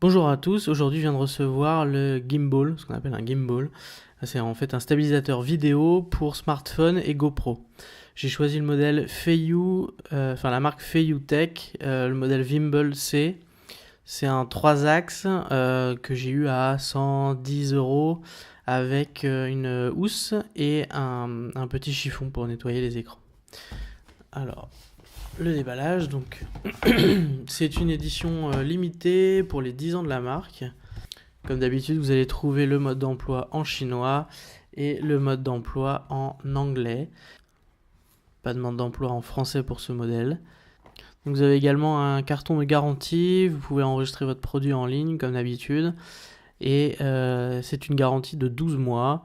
Bonjour à tous, aujourd'hui je viens de recevoir le gimbal, ce qu'on appelle un gimbal. C'est en fait un stabilisateur vidéo pour smartphone et GoPro. J'ai choisi le modèle Feiyu, la marque Feiyu Tech, le modèle Gimbal C. C'est un 3 axes que j'ai eu à 110 euros avec une housse et un petit chiffon pour nettoyer les écrans. Alors, le déballage, donc c'est une édition limitée pour les 10 ans de la marque. Comme d'habitude, vous allez trouver le mode d'emploi en chinois et le mode d'emploi en anglais. Pas de mode d'emploi en français pour ce modèle. Donc vous avez également un carton de garantie, vous pouvez enregistrer votre produit en ligne comme d'habitude. Et c'est une garantie de 12 mois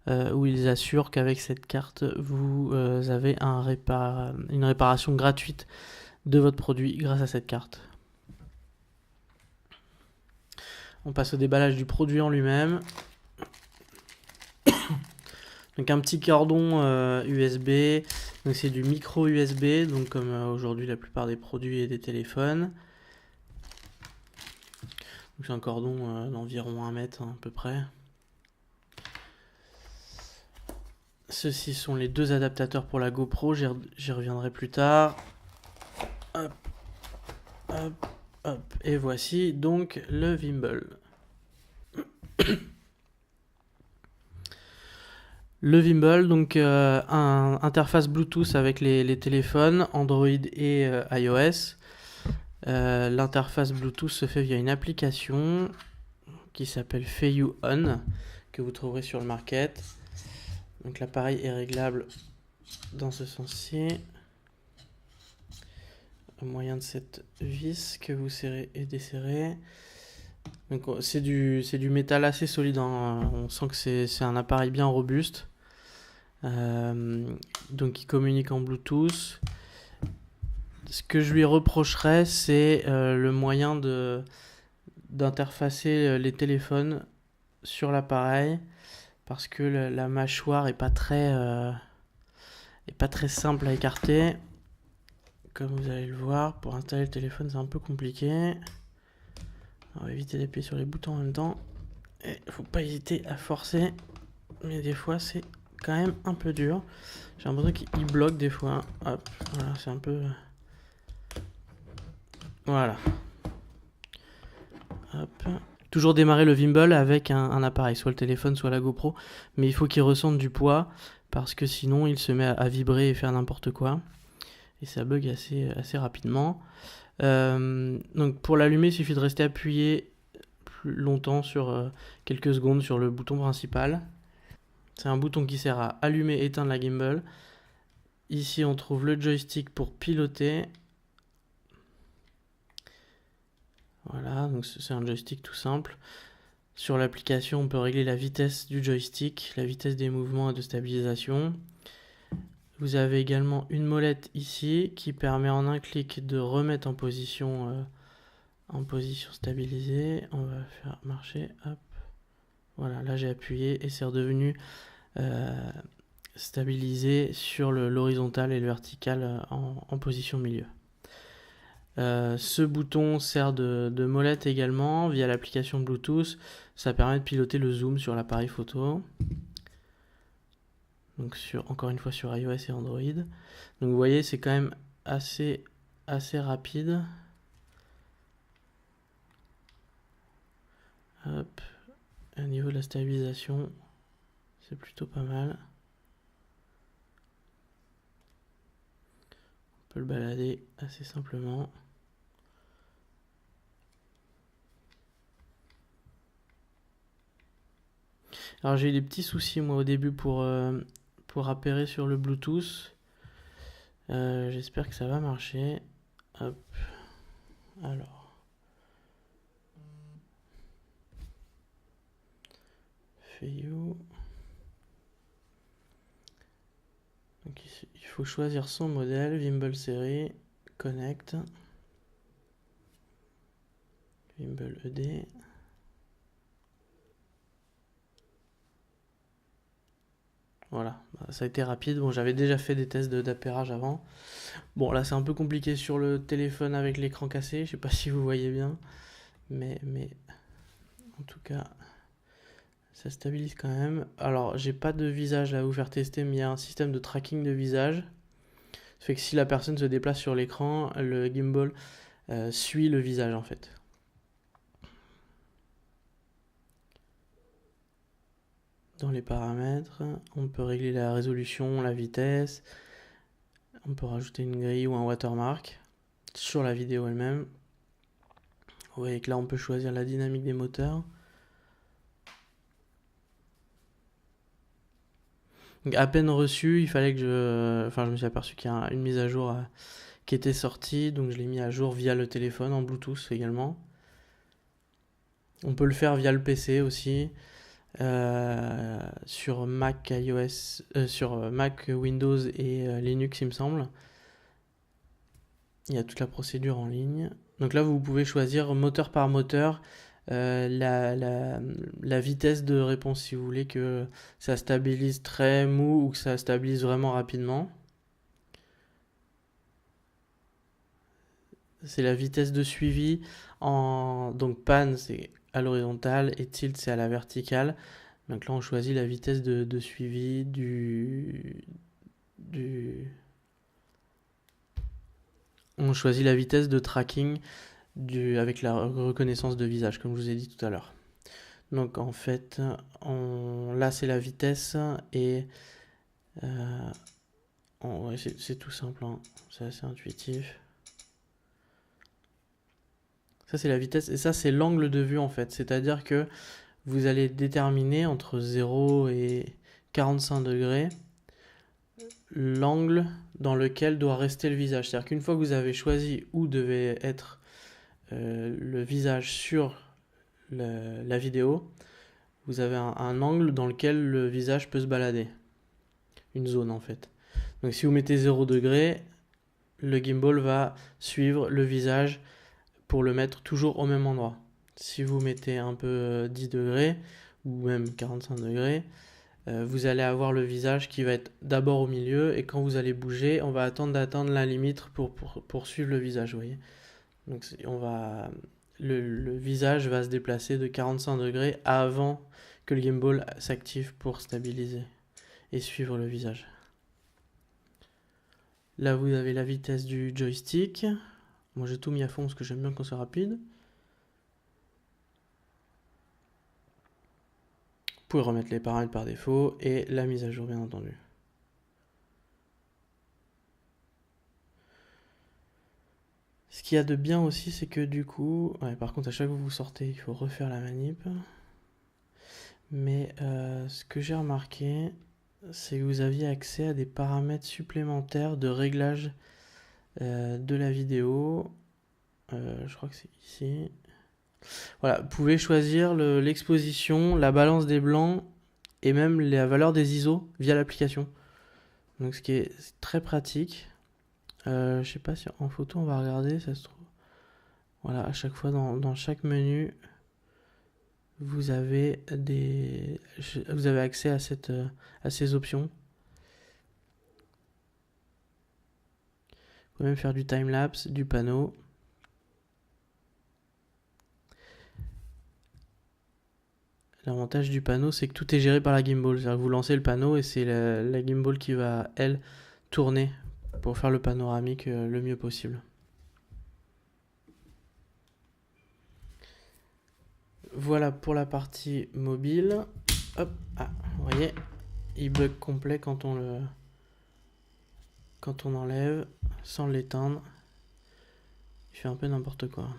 où ils assurent qu'avec cette carte, vous avez une réparation gratuite de votre produit grâce à cette carte. On passe au déballage du produit en lui-même. Donc un petit cordon USB, donc c'est du micro USB, donc comme aujourd'hui la plupart des produits et des téléphones. Donc c'est un cordon d'environ 1 mètre à peu près. Ceux-ci sont les deux adaptateurs pour la GoPro, j'y reviendrai plus tard. Hop, hop, hop. Et voici donc le gimbal. Le gimbal, donc interface Bluetooth avec les téléphones Android et iOS. L'interface Bluetooth se fait via une application qui s'appelle Feiyu On, que vous trouverez sur le market. Donc l'appareil est réglable dans ce sens-ci, au moyen de cette vis que vous serrez et desserrez. Donc c'est du métal assez solide, hein. On sent que c'est un appareil bien robuste. Donc il communique en Bluetooth. Ce que je lui reprocherais, c'est le moyen d'interfacer les téléphones sur l'appareil, parce que la mâchoire est pas très simple à écarter. Comme vous allez le voir, pour installer le téléphone, c'est un peu compliqué. On va éviter d'appuyer sur les boutons en même temps. Et faut pas hésiter à forcer, mais des fois c'est quand même un peu dur. J'ai l'impression qu'il bloque des fois. Hop, voilà, c'est un peu. Voilà. Hop. Toujours démarrer le gimbal avec un appareil, soit le téléphone, soit la GoPro, mais il faut qu'il ressente du poids, parce que sinon il se met à vibrer et faire n'importe quoi. Et ça bug assez rapidement. Donc pour l'allumer, il suffit de rester appuyé plus longtemps sur quelques secondes sur le bouton principal. C'est un bouton qui sert à allumer et éteindre la gimbal. Ici on trouve le joystick pour piloter. Voilà, donc c'est un joystick tout simple. Sur l'application, on peut régler la vitesse du joystick, la vitesse des mouvements et de stabilisation. Vous avez également une molette ici qui permet en un clic de remettre en position stabilisée. On va faire marcher. Hop. Voilà, là j'ai appuyé et c'est redevenu stabilisé sur l'horizontal et le vertical en position milieu. Ce bouton sert de molette également via l'application Bluetooth. Ça permet de piloter le zoom sur l'appareil photo. Donc encore une fois sur iOS et Android. Donc vous voyez, c'est quand même assez rapide. Hop. Au niveau de la stabilisation, c'est plutôt pas mal. On peut le balader assez simplement. Alors j'ai eu des petits soucis moi au début pour appairer sur le Bluetooth. J'espère que ça va marcher. Hop. Alors. Feiyu. Donc il faut choisir son modèle, Gimbal série, Connect. Gimbal ED. Voilà, ça a été rapide. Bon, j'avais déjà fait des tests d'appairage avant. Bon, là c'est un peu compliqué sur le téléphone avec l'écran cassé, je sais pas si vous voyez bien. Mais en tout cas, ça stabilise quand même. Alors, j'ai pas de visage à vous faire tester, mais il y a un système de tracking de visage. Ça fait que si la personne se déplace sur l'écran, le gimbal suit le visage en fait. Dans les paramètres, on peut régler la résolution, la vitesse. On peut rajouter une grille ou un watermark sur la vidéo elle-même. Vous voyez que là, on peut choisir la dynamique des moteurs. Donc, à peine reçu, il fallait que je me suis aperçu qu'il y a une mise à jour qui était sortie, donc je l'ai mis à jour via le téléphone, en Bluetooth également. On peut le faire via le PC aussi, sur Mac iOS, sur Mac Windows et Linux, il me semble. Il y a toute la procédure en ligne. Donc là, vous pouvez choisir moteur par moteur la vitesse de réponse, si vous voulez que ça stabilise très mou ou que ça stabilise vraiment rapidement. C'est la vitesse de suivi donc pan c'est à l'horizontale et tilt c'est à la verticale. Donc là on choisit la vitesse de suivi on choisit la vitesse de tracking avec la reconnaissance de visage comme je vous ai dit tout à l'heure. Donc en fait là c'est la vitesse et ouais, c'est tout simple, hein. C'est assez intuitif. Ça, c'est la vitesse et ça, c'est l'angle de vue en fait. C'est-à-dire que vous allez déterminer entre 0 et 45 degrés l'angle dans lequel doit rester le visage. C'est-à-dire qu'une fois que vous avez choisi où devait être le visage sur la vidéo, vous avez un angle dans lequel le visage peut se balader. Une zone en fait. Donc si vous mettez 0 degré, le gimbal va suivre le visage pour le mettre toujours au même endroit. Si vous mettez un peu 10 degrés ou même 45 degrés, vous allez avoir le visage qui va être d'abord au milieu et quand vous allez bouger, on va attendre d'atteindre la limite pour suivre le visage, vous voyez. Donc le visage va se déplacer de 45 degrés avant que le gimbal s'active pour stabiliser et suivre le visage. Là, vous avez la vitesse du joystick. Moi, j'ai tout mis à fond parce que j'aime bien quand c'est rapide. Vous pouvez remettre les paramètres par défaut et la mise à jour, bien entendu. Ce qu'il y a de bien aussi, c'est que du coup, ouais, par contre, à chaque fois que vous sortez, il faut refaire la manip. Mais ce que j'ai remarqué, c'est que vous aviez accès à des paramètres supplémentaires de réglage de la vidéo. Je crois que c'est ici. Voilà, vous pouvez choisir l'exposition, la balance des blancs et même la valeur des ISO via l'application. Donc ce qui est très pratique. Je sais pas si en photo on va regarder, ça se trouve. Voilà, à chaque fois dans chaque menu, vous avez accès à ces options. Vous pouvez même faire du time-lapse, du panneau. L'avantage du panneau, c'est que tout est géré par la gimbal. C'est-à-dire que vous lancez le panneau et c'est la gimbal qui va, elle, tourner pour faire le panoramique le mieux possible. Voilà pour la partie mobile. Hop, vous voyez, il bug complet quand on enlève sans l'éteindre. Il fait un peu n'importe quoi.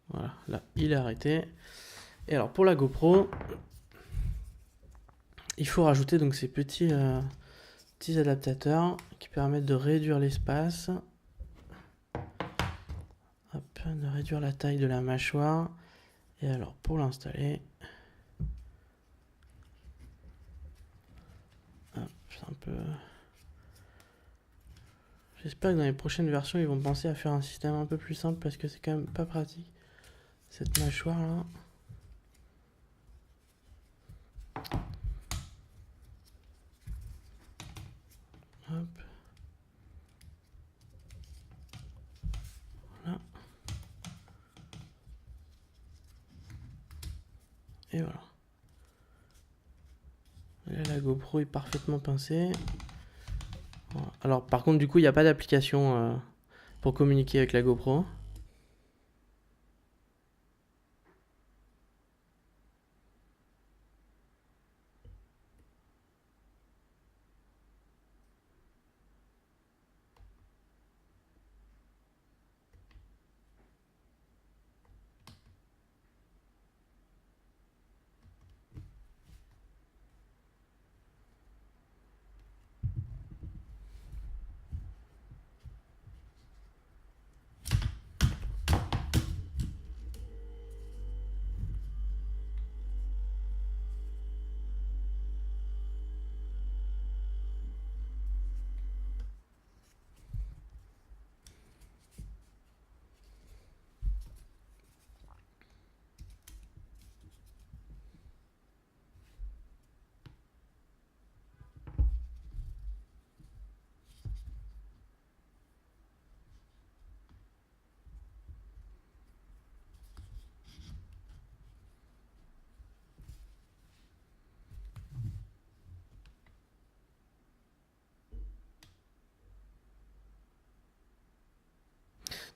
Voilà, là, il est arrêté. Et alors, pour la GoPro, il faut rajouter donc ces petits adaptateurs qui permettent de réduire l'espace. Hop, de réduire la taille de la mâchoire. Et alors, pour l'installer, c'est un peu... J'espère que dans les prochaines versions, ils vont penser à faire un système un peu plus simple parce que c'est quand même pas pratique. Cette mâchoire là. Hop. Et voilà. Et là, la GoPro est parfaitement pincée. Voilà. Alors par contre du coup il n'y a pas d'application pour communiquer avec la GoPro.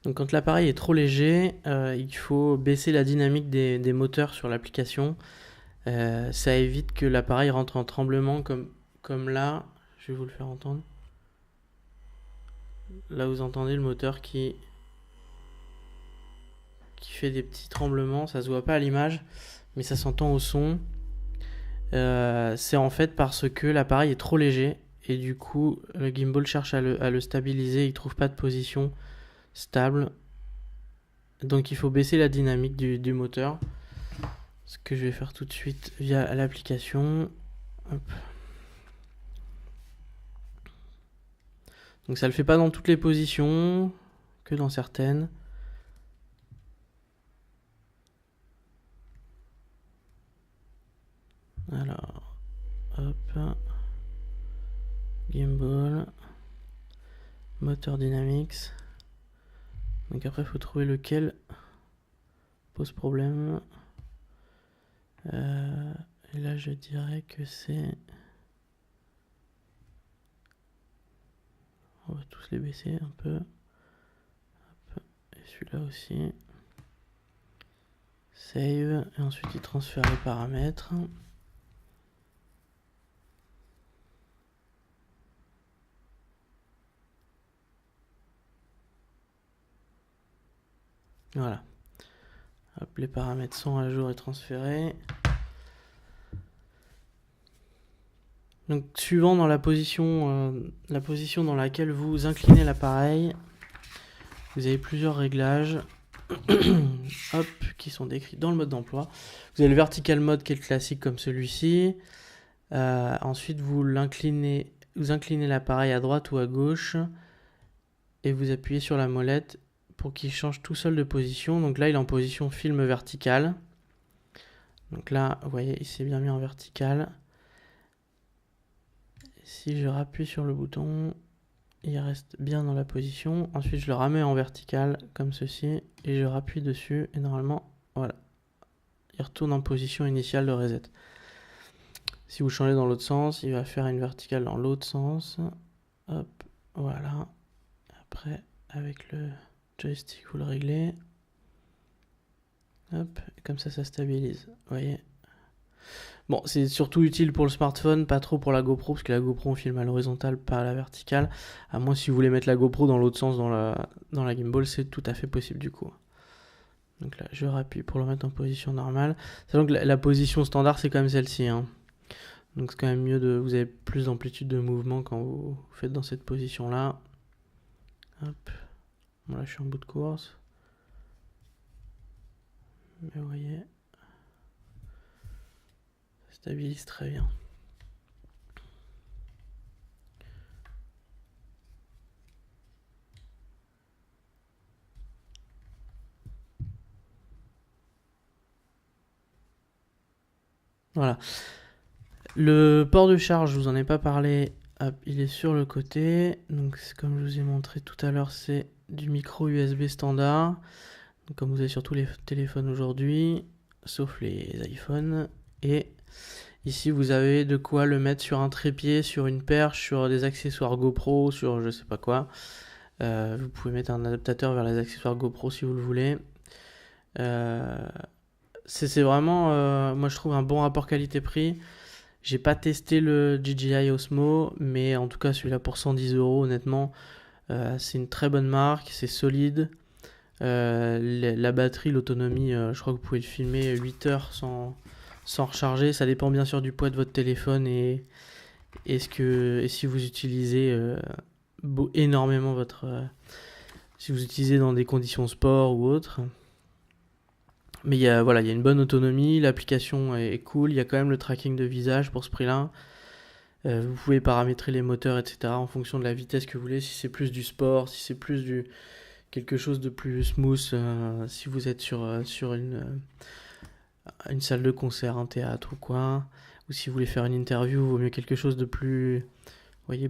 Donc quand l'appareil est trop léger, il faut baisser la dynamique des moteurs sur l'application. Ça évite que l'appareil rentre en tremblement comme là. Je vais vous le faire entendre. Là vous entendez le moteur qui fait des petits tremblements. Ça se voit pas à l'image, mais ça s'entend au son. C'est en fait parce que l'appareil est trop léger et du coup le gimbal cherche à le stabiliser. Il trouve pas de position stable. Donc il faut baisser la dynamique du moteur. Ce que je vais faire tout de suite via l'application. Hop. Donc ça le fait pas dans toutes les positions, que dans certaines. Alors, hop. Gimbal. Moteur Dynamics. Donc après il faut trouver lequel pose problème. Et là je dirais que c'est... On va tous les baisser un peu. Hop. Et celui-là aussi. Save. Et ensuite il transfère les paramètres. Voilà. Hop, les paramètres sont à jour et transférés. Donc suivant dans la position dans laquelle vous inclinez l'appareil, vous avez plusieurs réglages hop, qui sont décrits dans le mode d'emploi. Vous avez le vertical mode qui est le classique comme celui-ci. Ensuite vous inclinez l'appareil à droite ou à gauche et vous appuyez sur la molette pour qu'il change tout seul de position. Donc là il est en position film vertical. Donc là vous voyez il s'est bien mis en vertical. Si je rappuie sur le bouton, il reste bien dans la position. Ensuite, je le ramène en vertical, comme ceci, et je rappuie dessus, et normalement, voilà. Il retourne en position initiale de reset. Si vous changez dans l'autre sens, il va faire une verticale dans l'autre sens. Hop, voilà. Après, avec le joystick, vous le réglez. Hop, et comme ça stabilise. Vous voyez ? Bon, c'est surtout utile pour le smartphone, pas trop pour la GoPro, parce que la GoPro on filme à l'horizontale, pas à la verticale. À moins si vous voulez mettre la GoPro dans l'autre sens dans la gimbal, c'est tout à fait possible du coup. Donc là, je rappuie pour le mettre en position normale. Sachant que la position standard, c'est quand même celle-ci. Hein. Donc c'est quand même mieux vous avez plus d'amplitude de mouvement quand vous faites dans cette position-là. Hop. Bon là, je suis en bout de course. Mais vous voyez... stabilise très bien. Voilà. Le port de charge, je vous en ai pas parlé. Hop, il est sur le côté. Donc comme je vous ai montré tout à l'heure, c'est du micro USB standard. Donc, comme vous avez sur tous les téléphones aujourd'hui. sauf les iPhones. Et ici, vous avez de quoi le mettre sur un trépied, sur une perche, sur des accessoires GoPro, sur je sais pas quoi. Vous pouvez mettre un adaptateur vers les accessoires GoPro si vous le voulez. C'est vraiment, moi je trouve, un bon rapport qualité-prix. J'ai pas testé le DJI Osmo, mais en tout cas celui-là pour 110 €, honnêtement, c'est une très bonne marque, c'est solide. La batterie, l'autonomie, je crois que vous pouvez le filmer 8 heures sans recharger. Ça dépend bien sûr du poids de votre téléphone et si vous utilisez énormément si vous utilisez dans des conditions sport ou autres. Mais il y a une bonne autonomie, l'application est cool, il y a quand même le tracking de visage pour ce prix-là. Vous pouvez paramétrer les moteurs, etc. en fonction de la vitesse que vous voulez, si c'est plus du sport, si c'est plus quelque chose de plus smooth, si vous êtes sur une salle de concert, un théâtre ou quoi, ou si vous voulez faire une interview, il vaut mieux quelque chose de plus,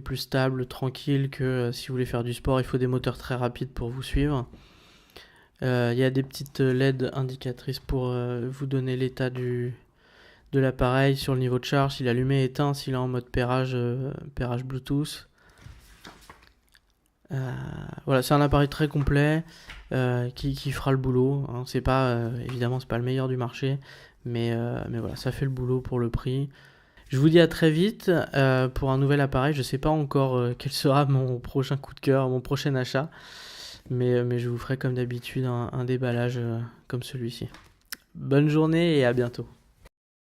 plus stable, tranquille, que si vous voulez faire du sport, il faut des moteurs très rapides pour vous suivre. Il y a des petites LED indicatrices pour vous donner l'état de l'appareil sur le niveau de charge, s'il est allumé, éteint, s'il est en mode pairage Bluetooth. C'est un appareil très complet qui fera le boulot. Hein. C'est pas, évidemment, c'est pas le meilleur du marché, mais voilà, ça fait le boulot pour le prix. Je vous dis à très vite pour un nouvel appareil. Je sais pas encore quel sera mon prochain coup de cœur, mon prochain achat, mais je vous ferai comme d'habitude un déballage comme celui-ci. Bonne journée et à bientôt.